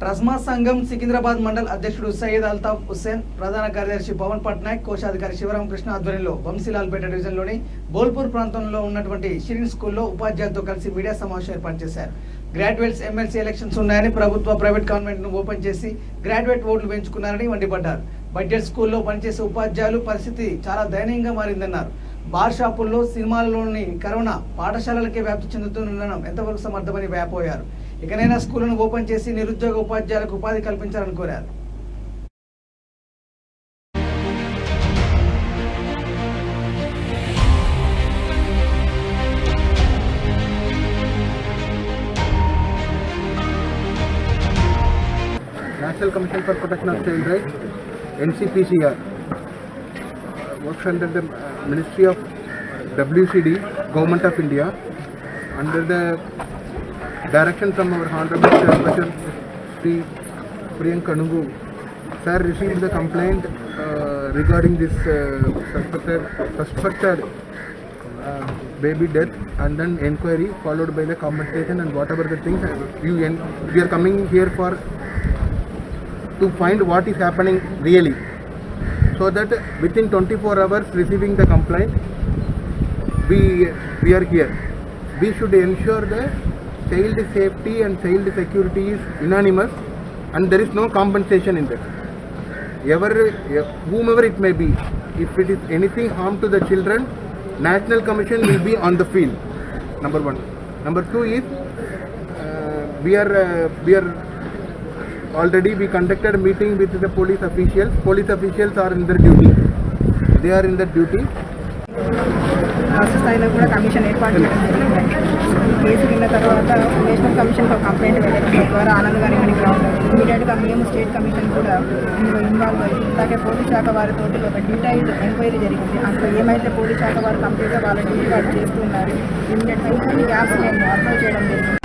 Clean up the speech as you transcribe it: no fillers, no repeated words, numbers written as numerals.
ట్రస్మా సంఘం సికింద్రాబాద్ మండల్ అధ్యక్షుడు సయ్యద్ అల్తాఫ్ హుస్సేన్, ప్రధాన కార్యదర్శి పవన్ పట్నాయక్, కోశాధికారి శివరామకృష్ణ ఆధ్వర్యంలో వంశీలాల్పేట డివిజన్లోని బోల్పూర్ ప్రాంతంలో ఉన్నటువంటి షిరిన్ స్కూల్లో ఉపాధ్యాయులతో కలిసి మీడియా సమావేశం ఏర్పాటు చేశారు. గ్రాడ్యుయేట్స్ ఎమ్మెల్సీ ఎలక్షన్స్ ఉన్నాయని ప్రభుత్వ ప్రైవేట్ కాన్వెంట్ ను ఓపెన్ చేసి గ్రాడ్యుయేట్ ఓట్లు పెంచుకున్నారని మండిపడ్డారు. బడ్జెట్ స్కూల్లో పనిచేసే ఉపాధ్యాయులు పరిస్థితి చాలా దయనీయంగా మారిందన్నారు. బార్ షాపుల్లో, సినిమాల్లోని కరోనా పాఠశాలలకే వ్యాప్తి చెందుతుండడం ఎంతవరకు సమర్థమని వ్యాపోయారు. ఇకనైనా స్కూళ్లను ఓపెన్ చేసి నిరుద్యోగ ఉపాధ్యాయులకు ఉపాధి కల్పించాలని కోరారు. National Commission for Protection of Child Rights, NCPCR, works under the Ministry of WCD, Government of India, under the direction from our Honorable Chairperson Sri Priyanka Nungu. Sir received the complaint regarding this suspected baby death, and then enquiry followed by the compensation and whatever the things. We are coming here for to find what is happening really, so that within 24 hours receiving the complaint, we are here. We should ensure the child safety and child security is unanimous, and there is no compensation in that. Whomever it may be, if it is anything harm to the children, National Commission will be on the field. Number one. Number two is we are already we conducted a meeting with the police officials. Police officials are in their duty. They are in their duty. రాష్ట్ర స్థాయిలో కూడా commission ఏర్పాటు చేయడం జరిగిందండి. Case విన్న తర్వాత national commission for complaint వెళ్ళడం ద్వారా ఆనంద్ గారి ఇక్కడికి రావడం, ఇమీడియట్గా మేము స్టేట్ కమిషన్ కూడా ఇందులో ఇన్వాల్వ్ అయ్యి, అలాగే పోలీస్ శాఖ వారితో ఒక డీటెయిల్డ్ ఎంక్వైరీ జరిగింది. అందులో ఏమైతే పోలీస్ శాఖ వారు కంప్లీట్గా వాళ్ళ డ్యూటీ వాళ్ళు చేస్తున్నారు, ఇమీడియట్గా గ్యాప్స్ మేము అబ్జర్వ్ చేయడం జరిగింది.